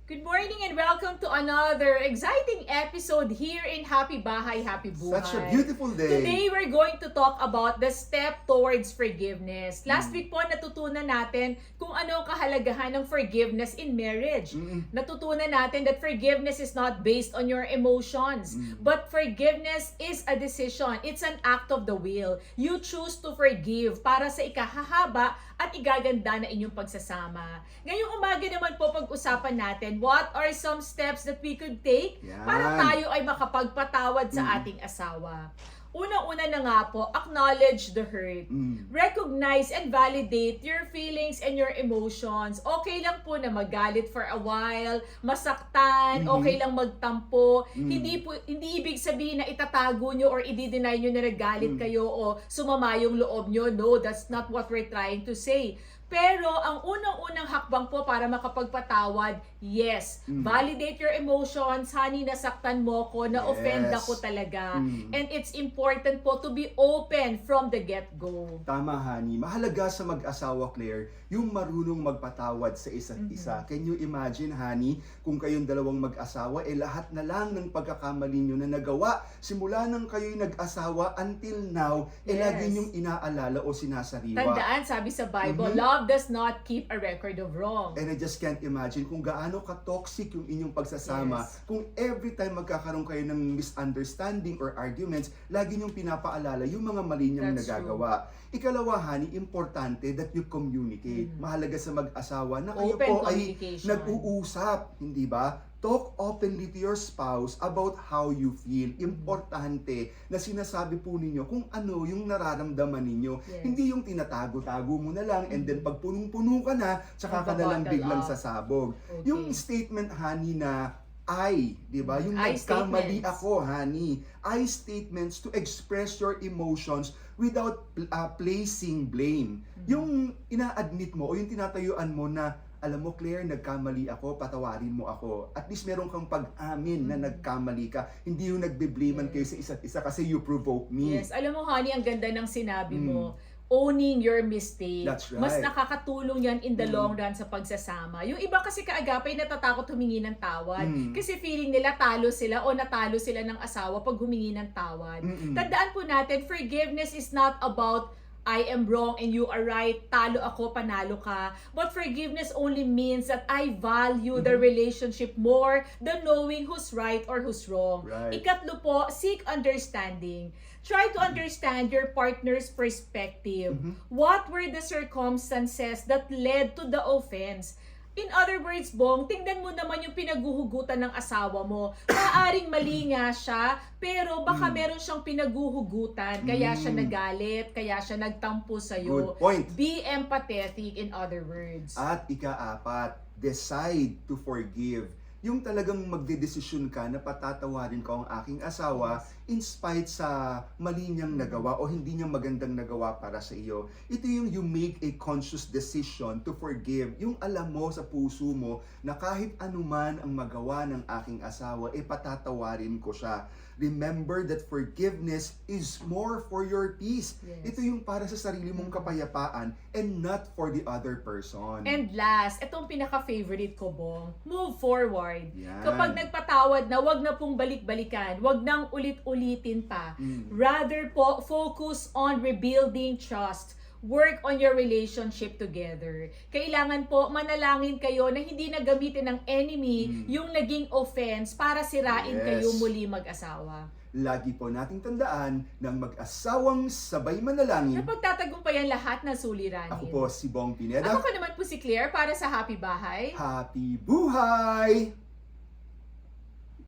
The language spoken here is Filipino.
Good morning and welcome to another exciting episode here in Happy Bahay, Happy Buhay. Such a beautiful day. Today, we're going to talk about the step towards forgiveness. Last week po, natutunan natin kung ano ang kahalagahan ng forgiveness in marriage. Natutunan natin that forgiveness is not based on your emotions, but forgiveness is a decision. It's an act of the will. You choose to forgive para sa ikahahaba at igaganda na inyong pagsasama. Ngayong umaga naman po pag-usapan natin, what are some steps that we could take para tayo ay makapagpatawad sa ating asawa? Unang-una na nga po, acknowledge the hurt. Recognize and validate your feelings and your emotions. Okay lang po na magalit for a while, masaktan, okay lang magtampo. Hindi ibig sabihin na itatago nyo or i-deny nyo na nagalit kayo o sumama yung loob nyo. No, that's not what we're trying to say. Pero ang unang-unang hakbang po para makapagpatawad, yes, validate your emotions. Honey, nasaktan mo ko, na-offend ako talaga. And it's important po to be open from the get-go. Tama, honey. Mahalaga sa mag-asawa, Claire, yung marunong magpatawad sa isa't isa. Can you imagine, honey, kung kayong dalawang mag-asawa, lahat na lang ng pagkakamali nyo na nagawa, simula nang kayo'y nag-asawa until now, lagi nyong inaalala o sinasariwa. Tandaan, sabi sa Bible, love does not keep a record of wrong. And I just can't imagine kung gaano ka-toxic yung inyong pagsasama kung every time magkakaroon kayo ng misunderstanding or arguments, lagi niyong pinapaalala yung mga mali niyang nagagawa. Ikalawa, honey, importante that you communicate. Mahalaga sa mag-asawa na kayo po ay nag-uusap, hindi ba? Talk openly to your spouse about how you feel. Importante na sinasabi po ninyo kung ano yung nararamdaman ninyo. Hindi yung tinatago-tago mo na lang and then pag punong-puno ka na, tsaka ka na lang biglang sasabog. Yung statement, honey, na di ba? Yung nagkamali ako, honey. I statements to express your emotions without placing blame. Yung ina-admit mo o yung tinatayuan mo na alam mo, Claire, nagkamali ako, patawarin mo ako. At least meron kang pag-amin na nagkamali ka. Hindi yung nagbe-blamean kayo sa isa't isa kasi you provoke me. Yes, alam mo, honey, ang ganda ng sinabi mo. Owning your mistake. That's right. Mas nakakatulong yan in the long run sa pagsasama. Yung iba kasi kaagapay natatakot humingi ng tawad. Kasi feeling nila talo sila o natalo sila ng asawa pag humingi ng tawad. Tandaan po natin, forgiveness is not about I am wrong and you are right, talo ako, panalo ka. But forgiveness only means that I value the relationship more than knowing who's right or who's wrong. Ikatlo po, seek understanding. Try to understand your partner's perspective. What were the circumstances that led to the offense? In other words, Bong, tingnan mo naman yung pinaguhugutan ng asawa mo. Maaaring mali nga siya, pero baka meron siyang pinaguhugutan. Kaya siya nagalit, kaya siya nagtampo sa'yo. Good point. Be empathetic, in other words. At ika-apat, decide to forgive. Yung talagang magdedesisyon ka na patatawarin ko ang aking asawa in spite sa mali niyang nagawa o hindi niya magandang nagawa para sa iyo. Ito yung you make a conscious decision to forgive. Yung alam mo sa puso mo na kahit anuman ang magawa ng aking asawa, patatawarin ko siya. Remember that forgiveness is more for your peace. Ito yung para sa sarili mong kapayapaan and not for the other person. And last, itong pinaka-favorite ko, Bong, move forward. Yan. Kapag nagpatawad na, wag na pong balik-balikan, wag nang ulit-ulitin pa. Rather po, focus on rebuilding trust. Work on your relationship together. Kailangan po manalangin kayo na hindi na gamitin ng enemy yung naging offense para sirain kayo muli mag-asawa. Lagi po nating tandaan ng mag-asawang sabay manalangin. Napagtatagumpayan lahat ng suliranin. Ako po si Bong Pineda. Ako naman po si Claire para sa Happy Bahay. Happy Buhay!